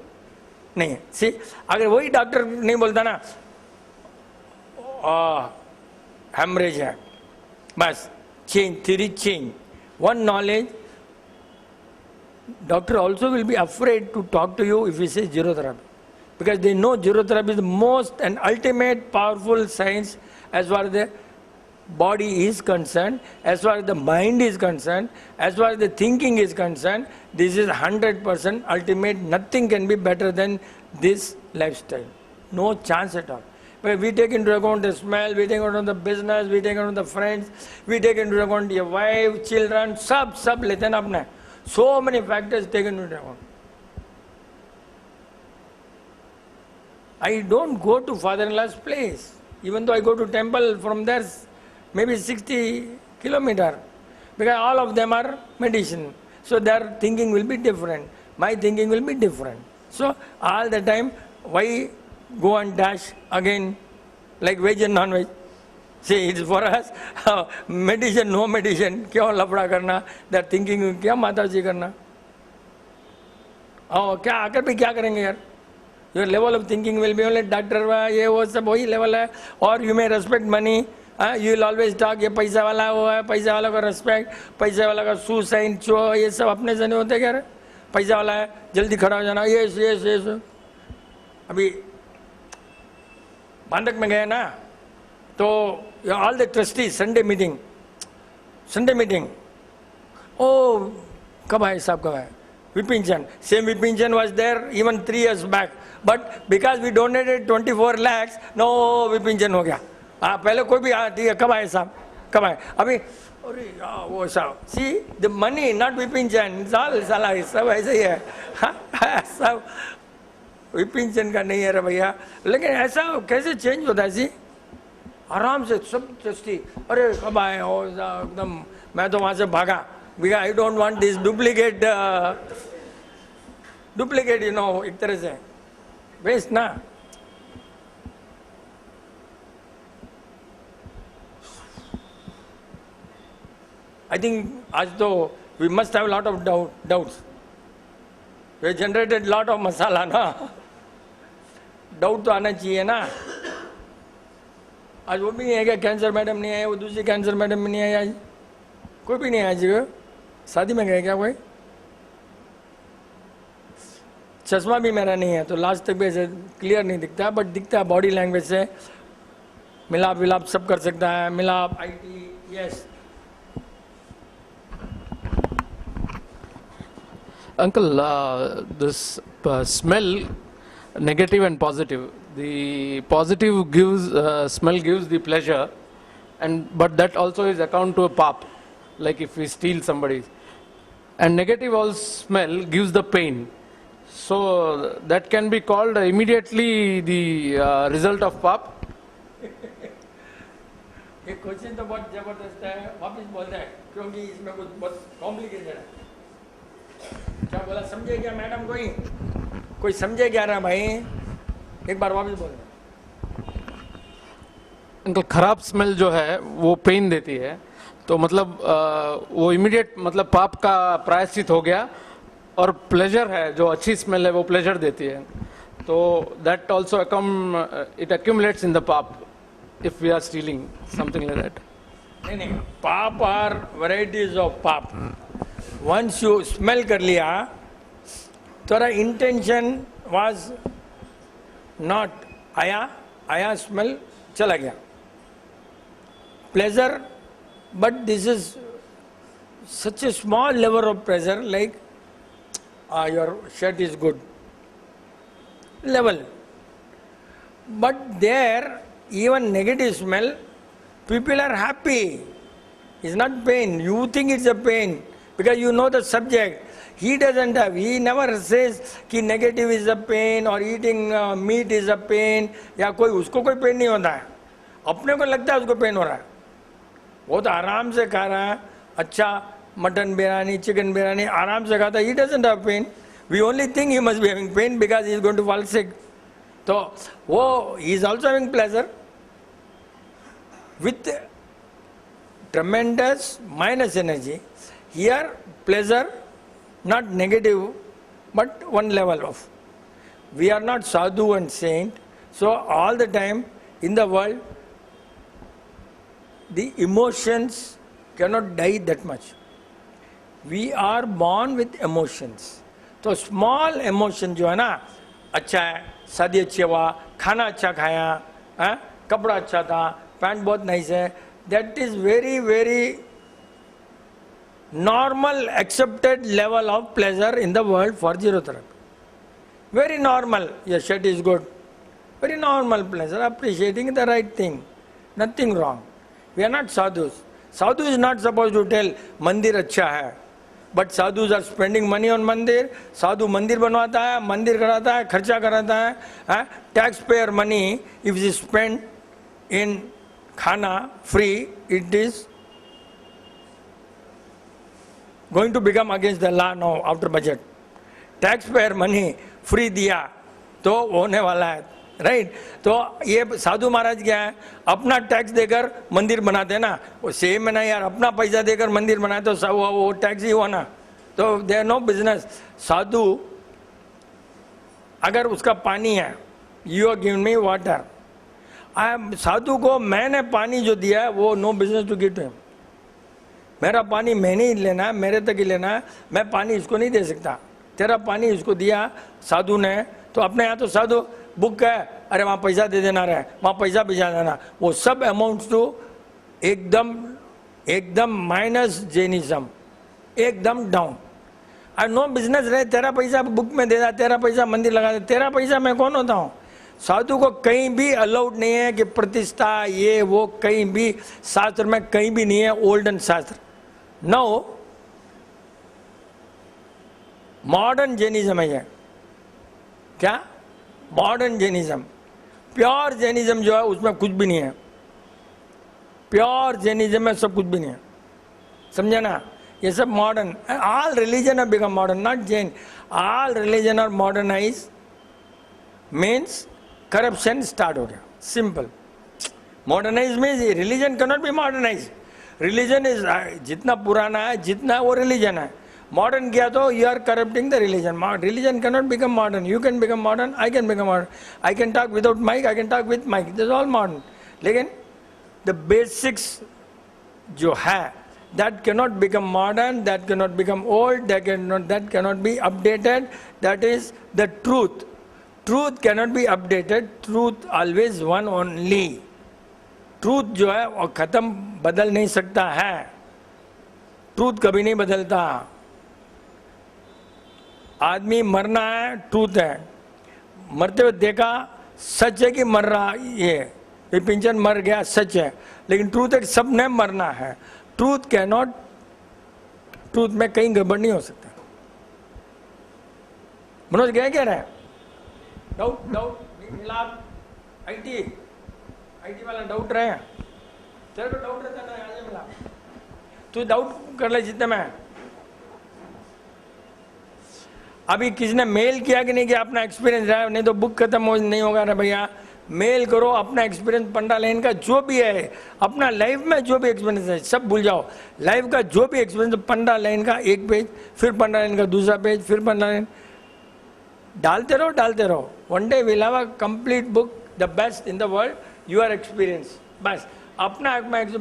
नहीं है. सी अगर वही doctor नहीं बोलता ना हेमरेज है, बस change theory, change one knowledge. Doctor also will be afraid to talk to you if you say zero therapy, because they know zero therapy is the most and ultimate powerful science as far as the body is concerned, as far as the mind is concerned, as far as the thinking is concerned. This is 100% ultimate. Nothing can be better than this lifestyle. No chance at all. But we take into account the smell, we take into account the business, we take into account the friends, we take into account your wife, children, सब लेते हैं अपने. So many factors taken into account. I don't go to father-in-law's place, even though I go to temple from there. Maybe 60 kilometers, because all of them are medicine. So their thinking will be different. My thinking will be different. So all the time, why go and dash again like veg and non-veg? See, it's for us, medicine, no medicine. क्यों लफड़ा करना? Their thinking क्या माता जी करना? Oh, क्या आकर भी क्या करेंगे यार? Your level of thinking will be only doctor ये वो सब वही level है. Or you may respect money. You will always talk, ये पैसा वाला वो है, पैसा वाला का रेस्पेक्ट, पैसा वाला का सुसाइन चो, ये सब अपने से नहीं होते क्या रे? पैसा वाला है जल्दी खड़ा हो जाना, ये. अभी बांधक में गए ना तो all the trustees Sunday meeting, ओ कब आए साहब, कब आए? Vipin Chand. Same Vipin Chand was there even 3 years back, but because we donated 24 lakhs, no Vipin चंद हो गया. हाँ पहले कोई भी ठीक है, कब आए साहब, कब आए? अभी अरे वो साहब, see the money not Vipin Chand, साला सब ऐसे ही है. सब विपिन चंद का नहीं है रे भैया. लेकिन ऐसा कैसे चेंज होता है? सी आराम से सब ट्रस्टी, अरे कब आए हो एकदम. मैं तो वहाँ से भागा, because I don't want this duplicate you know, एक तरह से वेस्ट ना. I think आज तो we must have a lot of doubts. We generated lot of masala ना. डाउट तो आना चाहिए ना. आज वो भी नहीं है क्या? कैंसर मैडम नहीं है, वो दूसरी कैंसर मैडम भी नहीं है आज, कोई भी नहीं है आज. शादी में गए क्या कोई? चश्मा भी मेरा नहीं है तो लास्ट तक भी ऐसे क्लियर नहीं दिखता, बट दिखता है बॉडी लैंग्वेज से. मिलाप विलाप सब कर सकता है, मिलाप IT. Yes Uncle, this smell, negative and positive. The positive gives smell gives the pleasure, but that also is account to a pap, like if we steal somebody. And negative also smell gives the pain. So that can be called immediately the result of pap. ये question तो बहुत जबरदस्त है, वापस बोलते हैं क्योंकि इसमें कुछ बहुत कॉम्प्लिकेटेड है. क्या बोला समझे क्या मैडम? कोई समझे क्या रहा भाई? एक बार वापस बोल. अंकल खराब स्मेल जो है वो पेन देती है, तो मतलब वो इमीडिएट मतलब पाप का प्रायश्चित हो गया, और प्लेजर है जो अच्छी स्मेल है वो प्लेजर देती है, तो that also it accumulates in the paap if we are stealing something like that. नहीं नहीं, paap are varieties of paap. Once you smell कर लिया, तेरा इंटेंशन वाज नॉट आया स्मेल चला गया, pleasure, but this is such a small level of pleasure, like your shirt is good level. But there, even negative smell, people are happy. It's not pain. You think it's a pain because you know the subject. He doesn't have. He never says कि negative is a pain or eating meat is a pain. या कोई उसको कोई pain नहीं होता है. अपने को लगता है उसको pain हो रहा है. बहुत आराम से खा रहा है, अच्छा मटन बिरयानी, चिकन बिरयानी आराम से खाता है. He doesn't have pain. We only think he must be having pain because he is going to fall sick. So, he is also having pleasure with tremendous minus energy. Here, pleasure, not negative, but one level of. We are not sadhu and saint. So, all the time in the world, the emotions cannot die that much. We are born with emotions. तो small emotion जो है ना, अच्छा है, शादी अच्छी हुआ, खाना अच्छा खाया, कपड़ा अच्छा था, पैंट बहुत नाइस है, that is very very normal accepted level of pleasure in the world for zero therapy. Very normal, your shirt is good, very normal pleasure, appreciating the right thing, nothing wrong. We are not sadhus. Sadhu is not suppose to tell mandir अच्छा है, but sadhus are spending money on mandir. साधु मंदिर बनवाता है, मंदिर कराता है, खर्चा कराता है. Tax payer money if is spend in khana free, it is going to become against the law now after budget. Tax payer money free दिया तो होने वाला है, राइट. तो ये साधु महाराज क्या है, अपना टैक्स देकर मंदिर बनाते हैं ना, वो सेम है ना यार, अपना पैसा देकर मंदिर बनाए तो सब वो टैक्स ही हुआ ना, तो दे आर नो बिजनेस. साधु अगर उसका पानी है, you are given me water, साधु को मैंने पानी जो दिया है वो no business to give to him. मेरा पानी मैंने ही लेना है, मेरे तक ही लेना है, मैं पानी इसको नहीं दे सकता. तेरा पानी इसको दिया साधु ने, तो अपने यहाँ तो साधु बुक है, अरे वहाँ पैसा दे देना रहे, वहाँ पैसा भिजा देना, वो सब अमाउंट टू एकदम माइनस जैनिज्म, एकदम डाउन. और नो बिजनेस रहे, तेरा पैसा बुक में दे दा, तेरा पैसा मंदिर लगा दे, तेरा पैसा मैं कौन होता हूँ. साधु को कहीं भी अलाउड नहीं है कि प्रतिष्ठा ये वो, कहीं भी शास्त्र में कहीं भी नहीं है. ओल्डन शास्त्र. नो मॉडर्न जैनिज्म है ये. क्या मॉडर्न जैनिज्म? प्योर जैनिज्म जो है उसमें कुछ भी नहीं है. प्योर जैनिज्म में सब कुछ भी नहीं है, समझे ना. ये सब modern, all religion are become modern, not Jain. All religion are modernise means corruption start हो गया. Simple. Modernise means religion can not be modernise. Religion is जितना पुराना है जितना वो रिलीजन है. मॉडर्न किया तो you are corrupting the religion. Religion can not become modern. You can become modern, I can become modern, I can talk without mic, I can talk with mic, this all modern. लेकिन the basics जो है that cannot become modern, that cannot become old, that cannot be updated. That is the truth. Truth cannot be updated. Truth always one only. Truth जो है वो खत्म बदल नहीं सकता है. Truth कभी नहीं बदलता. आदमी मरना है, ट्रूथ है. मरते हुए देखा, सच है कि मर रहा, ये पिंचन मर गया, सच है. लेकिन ट्रूथ है कि सबने मरना है. ट्रूथ कैनॉट, ट्रूथ में कहीं गड़बड़ नहीं हो सकता. मनोज गया कह रहे हैं डाउट मिला. आईटी वाला डाउट रहे हैं, तेरे को डाउट रहता ना, आज मिला तू डाउट कर ले जितने में. अभी किसी ने मेल किया कि नहीं किया अपना एक्सपीरियंस रहा, नहीं तो बुक खत्म हो नहीं होगा ना भैया. मेल करो अपना एक्सपीरियंस पंडा लाइन का जो भी है, अपना लाइफ में जो भी एक्सपीरियंस है सब भूल जाओ। लाइफ का जो भी एक्सपीरियंस, पंडा लाइन का एक पेज, फिर पंडा लाइन का दूसरा पेज, फिर पंडा लाइन, डालते रहो। One day will have a complete book, the best in the world, your experience. बस अपना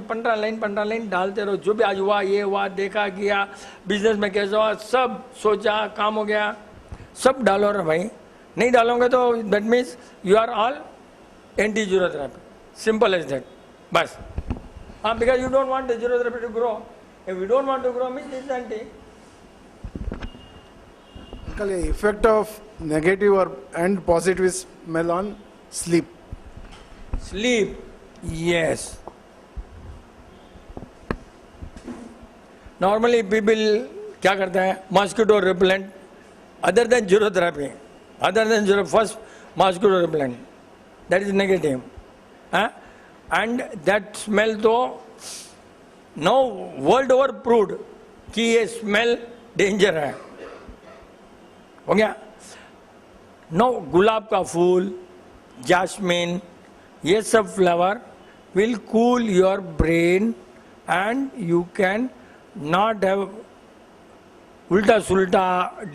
पंडा लाइन डालते रहो। जो भी आज हुआ, ये हुआ, देखा किया, बिजनेस में कैसा हुआ, सब सोचा, काम हो गया, सब डालो रे भाई। नहीं डालोगे तो that means you are all anti zero therapy, simple as that. बस हाँ, because you don't want zero therapy to grow. If you don't want to grow means it's anti. Uncle, effect of negative or and positive smell on sleep. Sleep, yes. Normally people क्या करते हैं, mosquito repellent, other than gerotherapy, first mosquito repellent, that is negative, and that smell तो now world over proved कि ये smell danger है, हो गया। No गुलाब का फूल, जैस्मिन, ये सब flower will cool your brain and you can not have उल्टा सुल्टा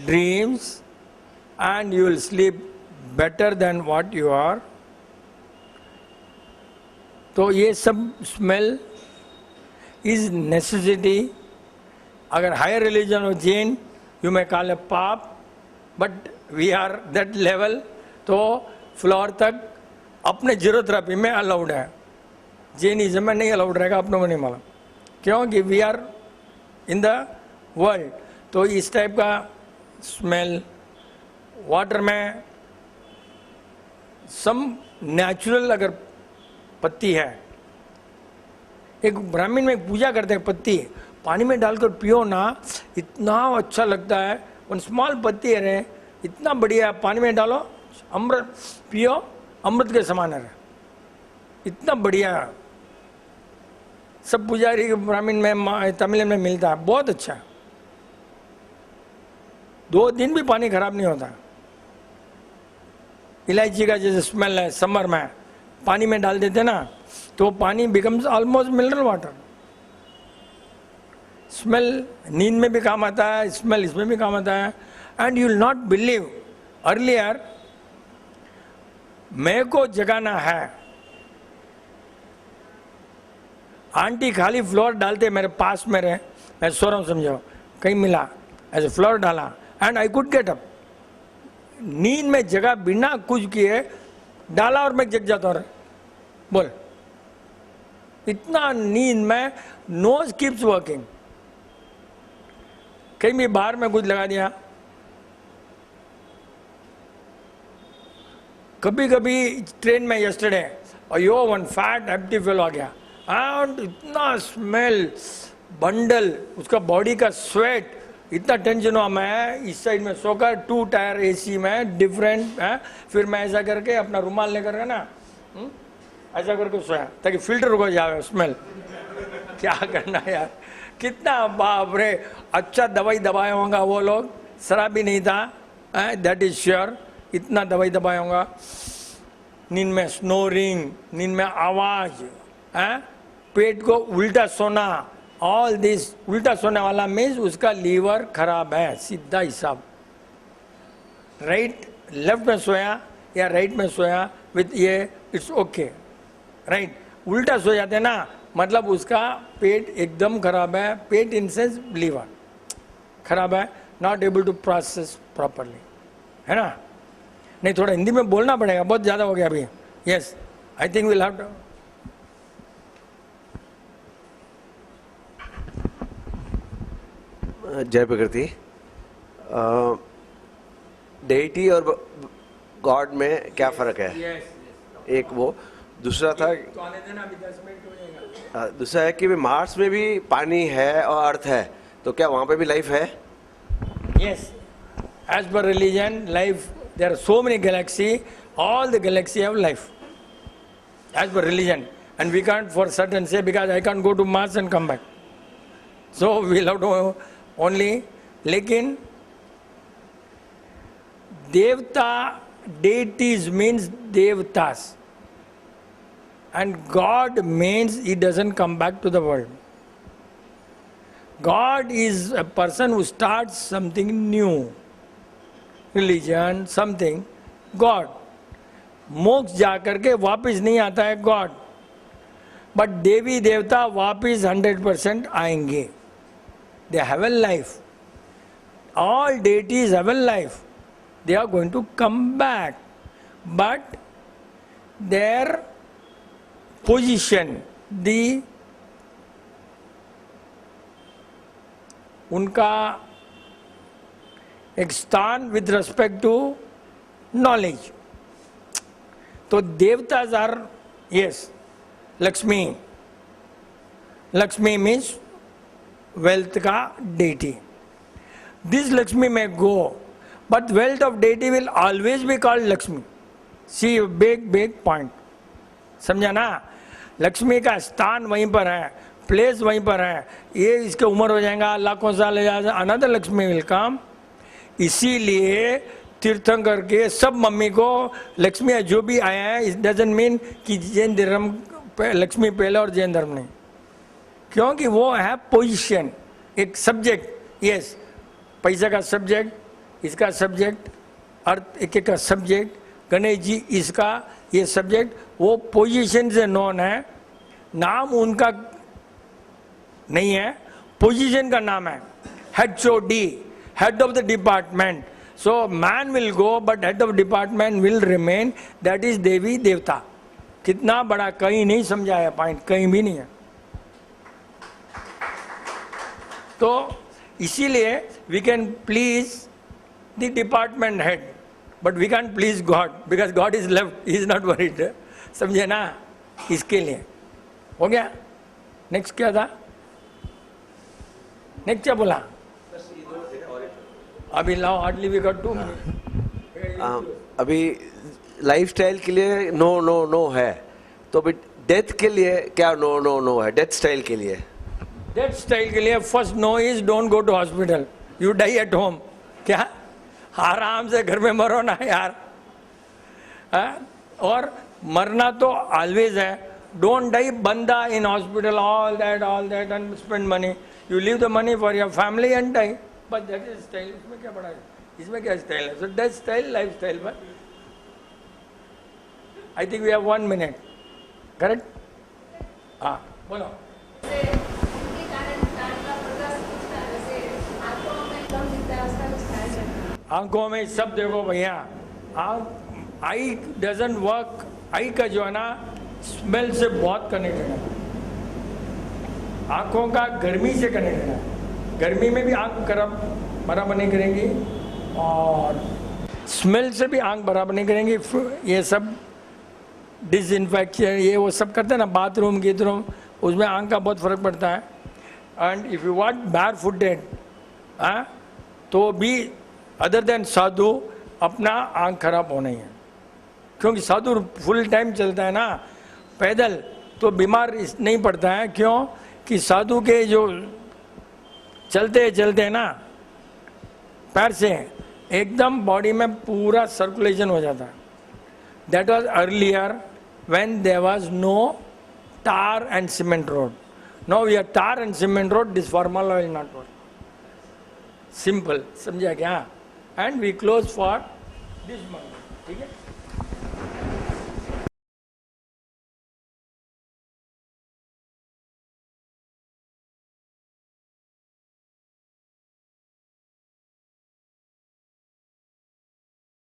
dreams and you will sleep better than what you are. तो ये सब स्मेल इज नेसेसिटी। अगर हायर रिलीजन हो Jain, you may call a paap, but we are that level. तो floor तक अपने जीरोथेरेपी में अलाउड है, जैनिज्म में नहीं अलाउड रहेगा, अपनों को नहीं मालूम क्योंकि we are in the world. तो इस टाइप का स्मेल वाटर में सम नेचुरल अगर पत्ती है, एक ब्राह्मण में पूजा करते हैं, पत्ती पानी में डालकर पियो ना, इतना अच्छा लगता है। वन स्मॉल पत्ती है, इतना बढ़िया, पानी में डालो, अमृत पियो, अमृत के समान है, इतना बढ़िया। सब पुजारी ब्राह्मण में तमिल में मिलता है, बहुत अच्छा। 2 दिन भी पानी खराब नहीं होता। इलायची का जैसे स्मेल है, समर में पानी में डाल देते ना, तो पानी becomes almost mineral water. Smell नींद में भी काम आता है, स्मेल इसमें भी काम आता है। And you will not believe, earlier मेरे को जगाना है, आंटी खाली फ्लोर डालते मेरे पास में रहे, मैं सो रहा हूँ समझो, कहीं मिला, ऐसे फ्लोर डाला and I could get up. नींद में जगा बिना कुछ किए डाला और मैं जग जाता हूँ। बोल, इतना नींद में नोज कीप्स वर्किंग। कहीं भी बाहर में कुछ लगा दिया, कभी कभी ट्रेन में यस्टरडे और यो वन फैट एम्प्टी फेलो आ गया एंड इतना स्मेल, बंडल, उसका बॉडी का स्वेट, इतना टेंशन हुआ। मैं इस साइड में सोकर 2 टायर एसी में डिफरेंट है, फिर मैं ऐसा करके अपना रुमाल लेकर के ना ऐसा करके सोया ताकि फिल्टर हो जाए स्मेल। क्या करना यार, कितना बाप रे, अच्छा दवाई दबाया होगा वो लोग, शराबी नहीं था, दैट इज श्योर। इतना दवाई दबाया होगा, नींद में स्नोरिंग, नींद में आवाज, पेट को उल्टा सोना, ऑल दिस। उल्टा सोने वाला मीन्स उसका लीवर खराब है, सीधा हिसाब। राइट लेफ्ट में सोया या राइट में सोया विथ ये इट्स ओके, राइट। उल्टा सो जाते ना, मतलब उसका पेट एकदम खराब है, पेट इन सेंस लीवर खराब है, not able to process properly, है ना। नहीं, थोड़ा हिंदी में बोलना पड़ेगा, बहुत ज़्यादा हो गया अभी। Yes, I think will have to. जय प्रकृति। डेइटी और गॉड में क्या फर्क है? एक वो, दूसरा था तो आने देना, अभी 10 मिनट हो जाएगा। दूसरा है कि मार्स में भी पानी है और अर्थ है, तो क्या वहाँ पे भी लाइफ है? Yes, as per religion, life, there are so many galaxies, all the galaxies have life. As per religion, and we can't for certain say because I can't go to Mars and come back. So we'll have to only, लेकिन देवता, deities means देवतास, And God means He doesn't come back to the world. God is a person who starts something new. Religion, something. God. मोक्ष जा करके वापस नहीं आता है God. But देवी देवता वापस 100% आएंगे. They have a life. All deities have a life. They are going to come back. But their position, उनका एक स्थान with respect to knowledge. तो devtas are, yes, Lakshmi. Lakshmi means wealth का deity. This Lakshmi may go, but wealth of deity will always be called Lakshmi. See, big point. समझा ना? लक्ष्मी का स्थान वहीं पर है, प्लेस वहीं पर है. ये इसके उम्र हो जाएगा, लाखों साल हो जाएगा, अनदर लक्ष्मी विल कम. इसीलिए तीर्थंकर के सब मम्मी को लक्ष्मी जो भी आया है, इट डजंट मीन कि जैन धर्म लक्ष्मी पहले और जैन धर्म नहीं, क्योंकि वो है पोजीशन, एक सब्जेक्ट. यस, पैसा का सब्जेक्ट, इसका सब्जेक्ट, अर्थ एक का सब्जेक्ट, गणेश जी इसका ये सब्जेक्ट, वो पोजीशन से नॉन है. नाम उनका नहीं है, पोजीशन का नाम है. HOD, head of the department. So man will go, but head of department will remain. That is देवी देवता. कितना बड़ा, कहीं नहीं समझा है पॉइंट, कहीं भी नहीं है. तो इसीलिए we can please the department head, but we can't please God because God is left, he is not worried. समझे ना? इसके लिए हो गया. नेक्स्ट क्या था? नेक्स्ट क्या बोला? अभी लाओ, हार्डली वी गॉट 2 मिनट. अभी लाइफस्टाइल के लिए नो नो नो है, तो अभी डेथ के लिए क्या नो नो नो है? डेथ स्टाइल के लिए, डेथ स्टाइल के लिए first no is don't go to hospital, you die at home. क्या? आराम से घर में मरो ना यार. और मरना तो ऑलवेज है. Don't die banda in hospital, all that and spend money. You leave the money for your family and die. But that is style. इसमें क्या बड़ा है? इसमें क्या स्टाइल है? So death style, life style. But I think we have 1 minute. Correct? हाँ बोलो. आंखों में सब देखो भैया, आई डजंट वर्क. आई का जो है ना स्मेल से बहुत कनेक्टेड है. आंखों का गर्मी से कनेक्टेड है. गर्मी में भी आंख बराबर नहीं करेंगी और स्मेल से भी आंख बराबर नहीं करेंगी. ये सब डिसइंफेक्शन ये वो सब करते हैं ना, बाथरूम गीथरूम, उसमें आंख का बहुत फर्क पड़ता है. एंड इफ यू वांट बैर फुटेड, तो भी अदर देन साधु अपना आंख खराब होना ही है. क्योंकि साधु फुल टाइम चलता है ना पैदल, तो बीमार नहीं पड़ता है. क्यों? कि साधु के जो चलते ना पैर से एकदम बॉडी में पूरा सर्कुलेशन हो जाता है. That was earlier when there was no tar and cement road. Now we have tar and cement road, this formula will not work. Simple, समझा क्या? And we close for this month. ठीक है?